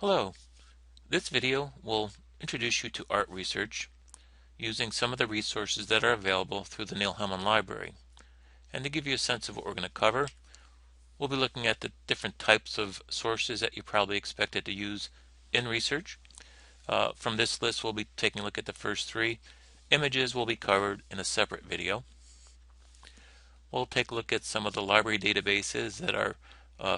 Hello, this video will introduce you to art research using some of the resources that are available through the Neil Hellman Library. And to give you a sense of what we're going to cover, we'll be looking at the different types of sources that you probably expected to use in research. From this list, we'll be taking a look at the first three. Images will be covered in a separate video. We'll take a look at some of the library databases that are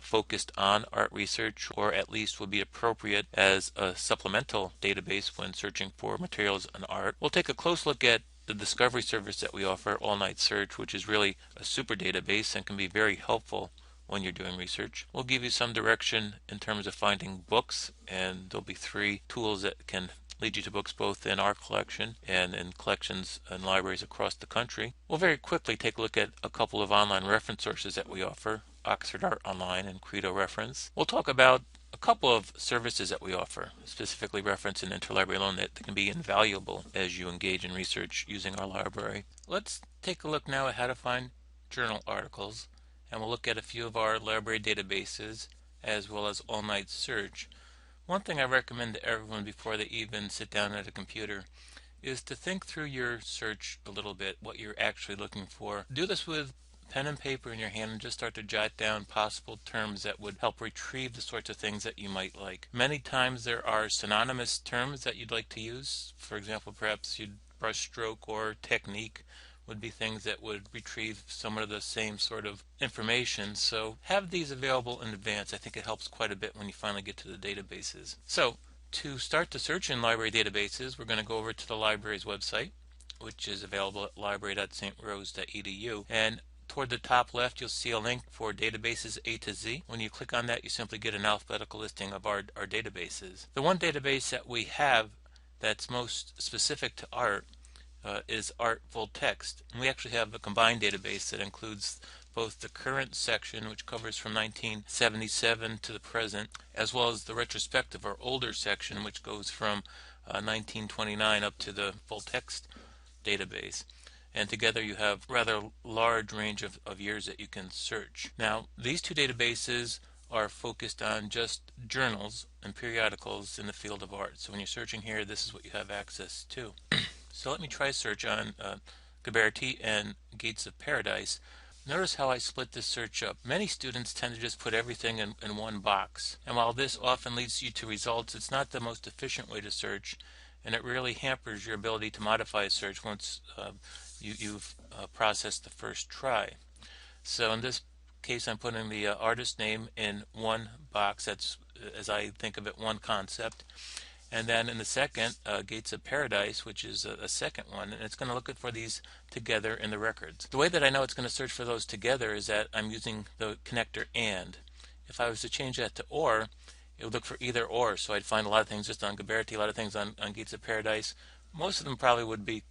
focused on art research, or at least would be appropriate as a supplemental database when searching for materials on art. We'll take a close look at the discovery service that we offer, All Night Search, which is really a super database and can be very helpful when you're doing research. We'll give you some direction in terms of finding books, and there'll be 3 tools that can lead you to books both in our collection and in collections and libraries across the country. We'll very quickly take a look at a couple of online reference sources that we offer, Oxford Art Online and Credo Reference. We'll talk about a couple of services that we offer, specifically reference and interlibrary loan, that can be invaluable as you engage in research using our library. Let's take a look now at how to find journal articles, and we'll look at a few of our library databases as well as All Night Search. One thing I recommend to everyone before they even sit down at a computer is to think through your search a little bit, what you're actually looking for. Do this with pen and paper in your hand and just start to jot down possible terms that would help retrieve the sorts of things that you might like. Many times there are synonymous terms that you'd like to use. For example, perhaps you'd brushstroke or technique would be things that would retrieve some of the same sort of information. So have these available in advance. I think it helps quite a bit when you finally get to the databases. So to start the search in library databases, we're going to go over to the library's website, which is available at library.strose.edu. And toward the top left, you'll see a link for databases A to Z. When you click on that, you simply get an alphabetical listing of our databases. The one database that we have that's most specific to art is Art Full Text. And we actually have a combined database that includes both the current section, which covers from 1977 to the present, as well as the retrospective or older section, which goes from 1929 up to the full text database. And together you have a rather large range of years that you can search. Now, these two databases are focused on just journals and periodicals in the field of art. So when you're searching here, this is what you have access to. So let me try search on Ghiberti and Gates of Paradise. Notice how I split this search up. Many students tend to just put everything in one box. And while this often leads you to results, it's not the most efficient way to search, and it really hampers your ability to modify a search once you've processed the first try. So in this case, I'm putting the artist name in one box. That's, as I think of it, one concept. And then in the second, Gates of Paradise, which is a second one, and it's going to look for these together in the records. The way that I know it's going to search for those together is that I'm using the connector AND. If I was to change that to OR, it would look for either or, so I'd find a lot of things just on Ghiberti, a lot of things on Gates of Paradise. Most of them probably would be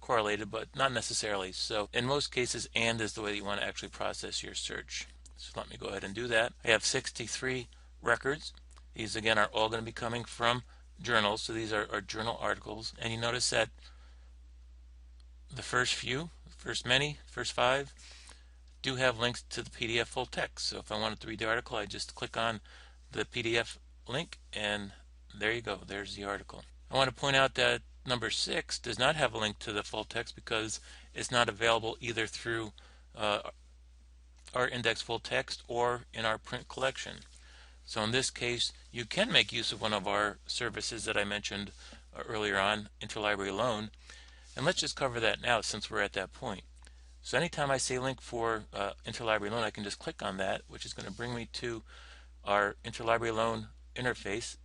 correlated, but not necessarily. So in most cases, AND is the way that you want to actually process your search. So let me go ahead and do that. I have 63 records. These again are all going to be coming from journals, so these are journal articles. And you notice that the first few, first 5 do have links to the PDF full text. So if I wanted to read the article, I just click on the PDF link and there you go, there's the article. I want to point out that number 6 does not have a link to the full text because it's not available either through our index full text or in our print collection. So in this case, you can make use of one of our services that I mentioned earlier on, interlibrary loan. And let's just cover that now since we're at that point. So anytime I say link for interlibrary loan, I can just click on that, which is going to bring me to our interlibrary loan interface.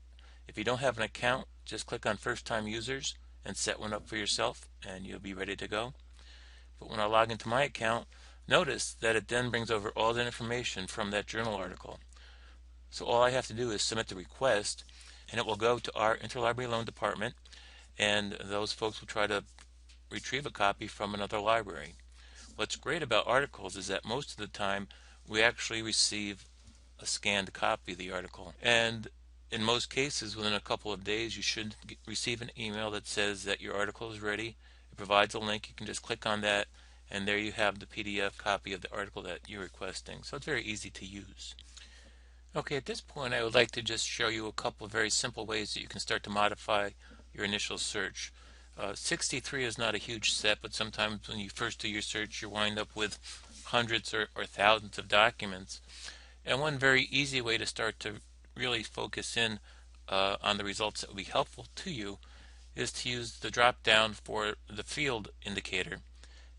If you don't have an account, just click on first time users and set one up for yourself and you'll be ready to go. But when I log into my account, notice that it then brings over all the information from that journal article. So all I have to do is submit the request and it will go to our interlibrary loan department, and those folks will try to retrieve a copy from another library. What's great about articles is that most of the time we actually receive a scanned copy of the article, and in most cases within a couple of days you should receive an email that says that your article is ready. It provides a link. You can just click on that and there you have the PDF copy of the article that you're requesting. So it's very easy to use. Okay, at this point I would like to just show you a couple of very simple ways that you can start to modify your initial search. 63 is not a huge set, but sometimes when you first do your search you wind up with hundreds or thousands of documents. And one very easy way to start to really focus in on the results that will be helpful to you is to use the drop down for the field indicator.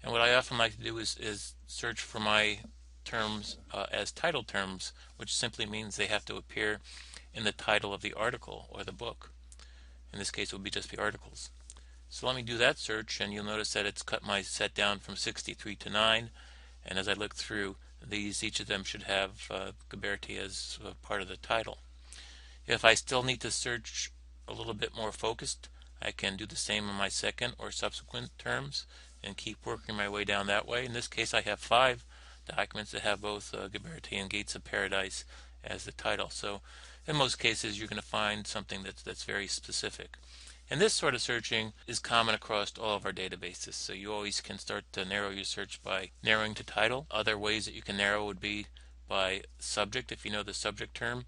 And what I often like to do is search for my terms as title terms, which simply means they have to appear in the title of the article or the book. In this case, it would be just the articles. So let me do that search, and you'll notice that it's cut my set down from 63 to 9. And as I look through these, each of them should have Gabberty as part of the title. If I still need to search a little bit more focused, I can do the same on my second or subsequent terms and keep working my way down that way. In this case, I have 5 documents that have both Gabberty and Gates of Paradise as the title. So in most cases, you're going to find something that's very specific. And this sort of searching is common across all of our databases. So you always can start to narrow your search by narrowing to title. Other ways that you can narrow would be by subject, if you know the subject term,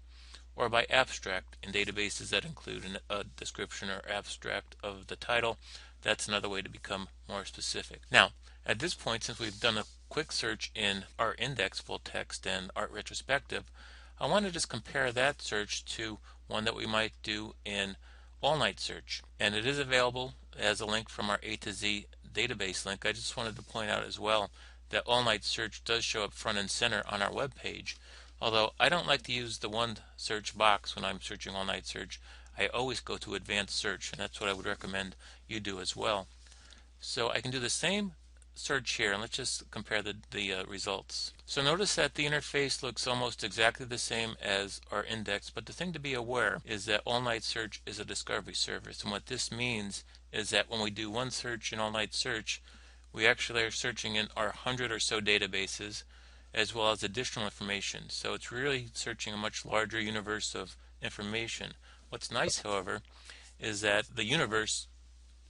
or by abstract in databases that include a description or abstract of the title. That's another way to become more specific. Now, at this point, since we've done a quick search in Art Index full text and Art Retrospective, I want to just compare that search to one that we might do in All Night Search. And it is available as a link from our A to Z database link. I just wanted to point out as well that All Night Search does show up front and center on our web page. Although I don't like to use the one search box when I'm searching All Night Search, I always go to Advanced Search, and that's what I would recommend you do as well. So I can do the same search here, and let's just compare the results. So notice that the interface looks almost exactly the same as our index, but the thing to be aware is that All Night Search is a discovery service, and what this means is that when we do one search in All Night Search, we actually are searching in our 100 or so databases as well as additional information. So it's really searching a much larger universe of information. What's nice, however, is that the universe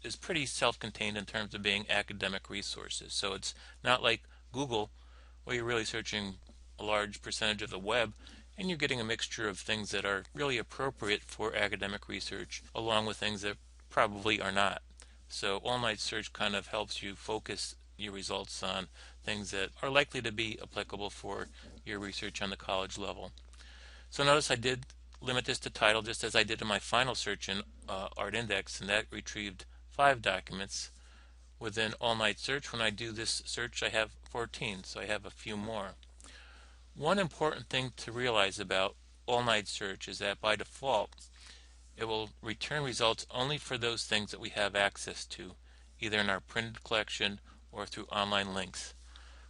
is pretty self-contained in terms of being academic resources. So it's not like Google, where you're really searching a large percentage of the web, and you're getting a mixture of things that are really appropriate for academic research, along with things that probably are not. So All Night Search kind of helps you focus your results on things that are likely to be applicable for your research on the college level. So notice I did limit this to title just as I did in my final search in Art Index, and that retrieved 5 documents. Within All Night Search, when I do this search, I have 14, so I have a few more. One important thing to realize about All Night Search is that by default it will return results only for those things that we have access to, either in our printed collection or through online links.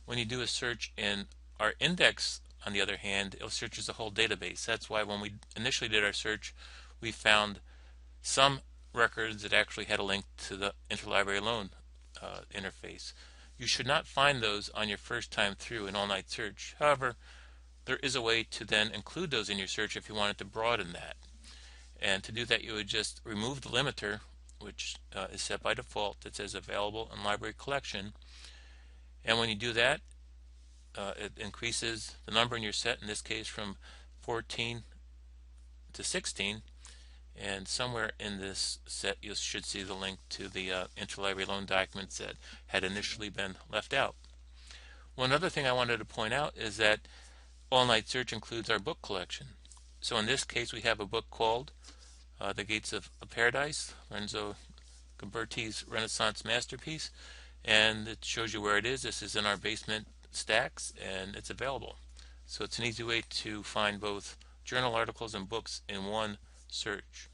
When you do a search in our index, on the other hand, it searches the whole database. That's why when we initially did our search, we found some records that actually had a link to the interlibrary loan interface. You should not find those on your first time through an all-night search. However, there is a way to then include those in your search if you wanted to broaden that. And to do that, you would just remove the limiter, which is set by default. It says available in library collection. And when you do that, it increases the number in your set, in this case from 14 to 16. And somewhere in this set you should see the link to the interlibrary loan documents that had initially been left out. One other thing I wanted to point out is that All Night Search includes our book collection. So in this case we have a book called The Gates of Paradise, Lorenzo Gabberty's Renaissance masterpiece, and it shows you where it is. This is in our basement stacks and it's available. So it's an easy way to find both journal articles and books in one search.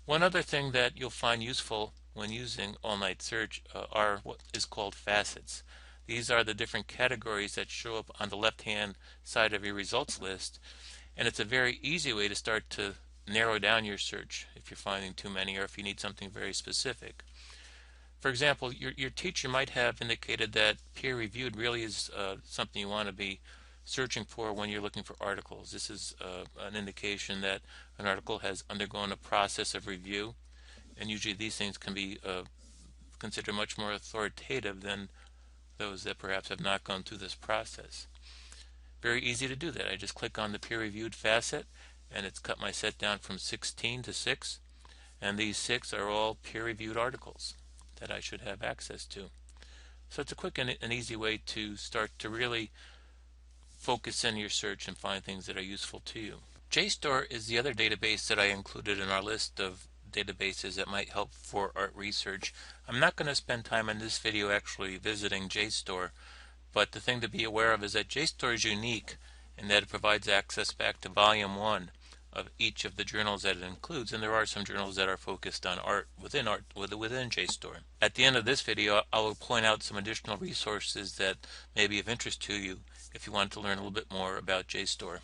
One other thing that you'll find useful when using All Night Search are what is called facets. These are the different categories that show up on the left-hand side of your results list, and it's a very easy way to start to narrow down your search if you're finding too many or if you need something very specific. For example, your teacher might have indicated that peer-reviewed really is something you want to be searching for when you're looking for articles. This is an indication that an article has undergone a process of review, and usually these things can be considered much more authoritative than those that perhaps have not gone through this process. Very easy to do that. I just click on the peer-reviewed facet, and it's cut my set down from 16 to 6, and these 6 are all peer-reviewed articles that I should have access to. So it's a quick and an easy way to start to really focus in your search and find things that are useful to you. JSTOR is the other database that I included in our list of databases that might help for art research. I'm not going to spend time in this video actually visiting JSTOR, but the thing to be aware of is that JSTOR is unique in that it provides access back to volume 1 of each of the journals that it includes, and there are some journals that are focused on art within JSTOR. At the end of this video, I will point out some additional resources that may be of interest to you if you want to learn a little bit more about JSTOR.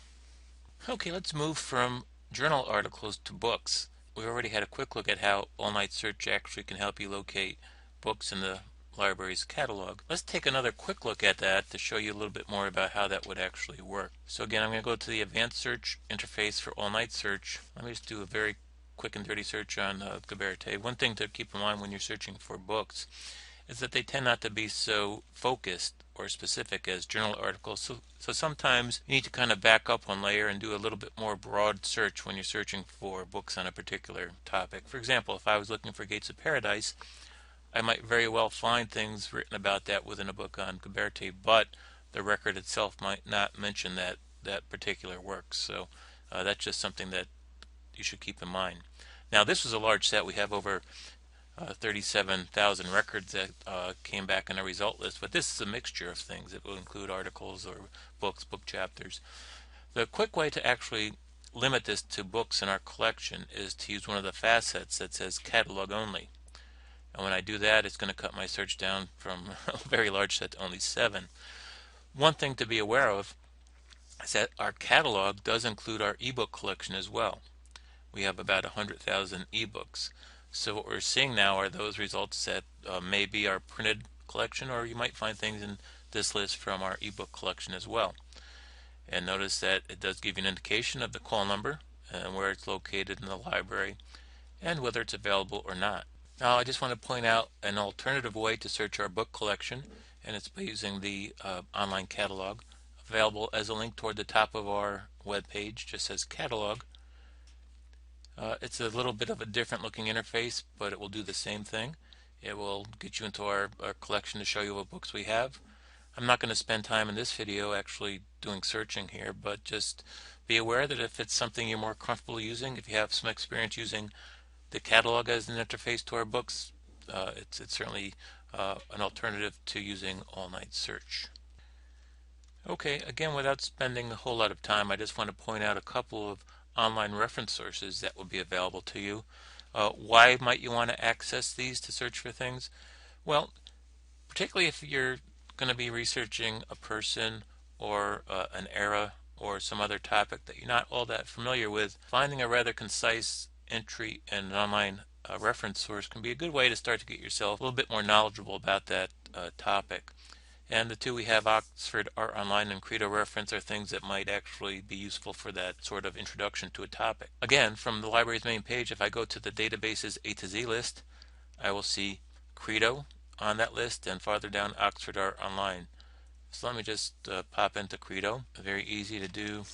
Okay, let's move from journal articles to books. We already had a quick look at how all-night search actually can help you locate books in the library's catalog. Let's take another quick look at that to show you a little bit more about how that would actually work. So again, I'm going to go to the advanced search interface for all-night search. Let me just do a very quick and dirty search on Gaberte. One thing to keep in mind when you're searching for books is that they tend not to be so focused or specific as journal articles. So sometimes you need to kind of back up one layer and do a little bit more broad search when you're searching for books on a particular topic. For example, if I was looking for Gates of Paradise, I might very well find things written about that within a book on Gaberte, but the record itself might not mention that particular work. So that's just something that you should keep in mind. Now, this was a large set. We have over 37,000 records that came back in a result list, but this is a mixture of things. It will include articles or books, book chapters. The quick way to actually limit this to books in our collection is to use one of the facets that says catalog only. And when I do that, it's going to cut my search down from a very large set to only 7. One thing to be aware of is that our catalog does include our ebook collection as well. We have about 100,000 ebooks. So what we're seeing now are those results that may be our printed collection, or you might find things in this list from our ebook collection as well. And notice that it does give you an indication of the call number and where it's located in the library and whether it's available or not. Now I just want to point out an alternative way to search our book collection, and it's by using the online catalog, available as a link toward the top of our web page. Just says catalog. It's a little bit of a different looking interface, but it will do the same thing. It will get you into our collection to show you what books we have. I'm not going to spend time in this video actually doing searching here, but just be aware that if it's something you're more comfortable using, if you have some experience using the catalog as an interface to our books, it's certainly an alternative to using all-night search. Okay, again, without spending a whole lot of time, I just want to point out a couple of online reference sources that will be available to you. Why might you want to access these to search for things? Well, particularly if you're going to be researching a person or an era or some other topic that you're not all that familiar with, finding a rather concise entry in an online reference source can be a good way to start to get yourself a little bit more knowledgeable about that topic. And the two we have, Oxford Art Online and Credo Reference, are things that might actually be useful for that sort of introduction to a topic. Again, from the library's main page, if I go to the database's A to Z list, I will see Credo on that list, and farther down, Oxford Art Online. So let me just pop into Credo. Very easy to do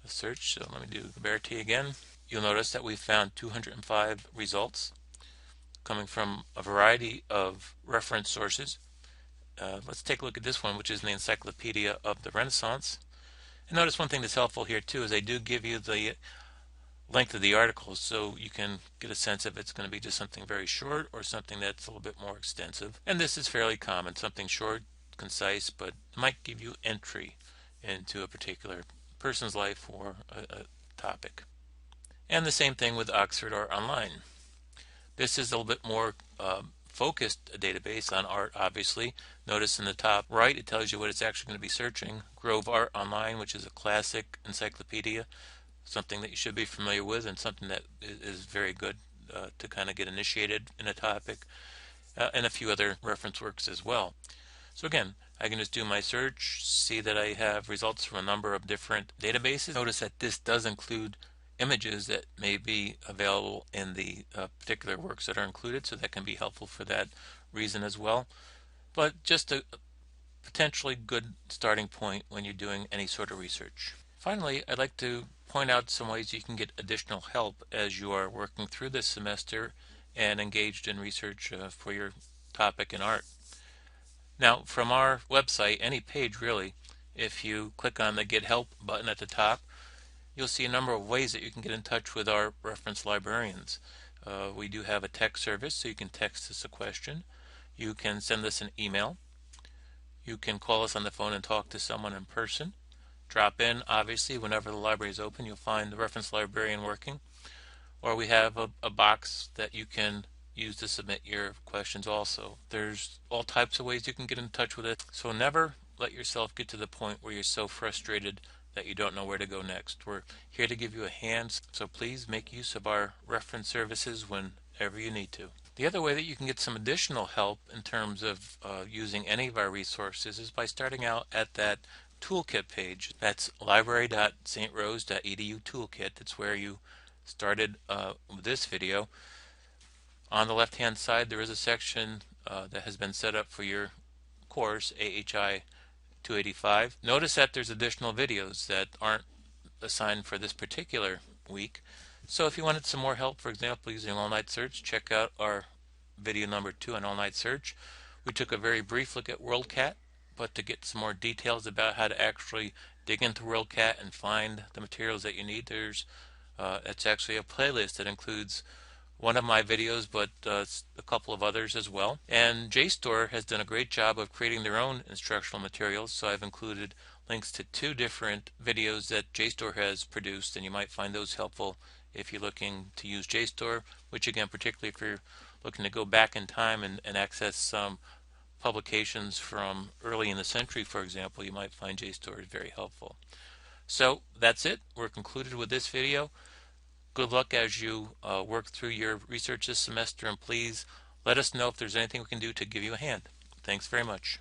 a search. So let me do Gaberte again. You'll notice that we found 205 results coming from a variety of reference sources. Let's take a look at this one, which is the Encyclopedia of the Renaissance. And notice one thing that's helpful here too is they do give you the length of the article, so you can get a sense if it's going to be just something very short or something that's a little bit more extensive. And this is fairly common, something short, concise, but it might give you entry into a particular person's life or a topic. And the same thing with Oxford Art Online. This is a little bit more focused database on art, obviously. Notice in the top right it tells you what it's actually going to be searching. Grove Art Online, which is a classic encyclopedia, something that you should be familiar with and something that is very good to kind of get initiated in a topic, and a few other reference works as well. So again, I can just do my search, see that I have results from a number of different databases. Notice that this does include images that may be available in the particular works that are included, so that can be helpful for that reason as well. But just to potentially good starting point when you're doing any sort of research. Finally, I'd like to point out some ways you can get additional help as you are working through this semester and engaged in research for your topic in art. Now, from our website, any page really, if you click on the Get Help button at the top, you'll see a number of ways that you can get in touch with our reference librarians. We do have a text service, so you can text us a question. You can send us an email. You can call us on the phone and talk to someone in person. Drop in, obviously, whenever the library is open. You'll find the reference librarian working. Or we have a box that you can use to submit your questions also. There's all types of ways you can get in touch with it. So never let yourself get to the point where you're so frustrated that you don't know where to go next. We're here to give you a hand, so please make use of our reference services whenever you need to. The other way that you can get some additional help in terms of using any of our resources is by starting out at that toolkit page. That's library.strose.edu toolkit. That's where you started with this video. On the left hand side there is a section that has been set up for your course AHI 285. Notice that there's additional videos that aren't assigned for this particular week. So if you wanted some more help, for example, using all-night search, check out our video number 2 on all-night search. We took a very brief look at WorldCat, but to get some more details about how to actually dig into WorldCat and find the materials that you need, it's actually a playlist that includes one of my videos, but a couple of others as well. And JSTOR has done a great job of creating their own instructional materials, so I've included links to 2 different videos that JSTOR has produced, and you might find those helpful if you're looking to use JSTOR, which again, particularly if you're looking to go back in time and access some publications from early in the century, for example, you might find JSTOR is very helpful. So that's it. We're concluded with this video. Good luck as you work through your research this semester, and please let us know if there's anything we can do to give you a hand. Thanks very much.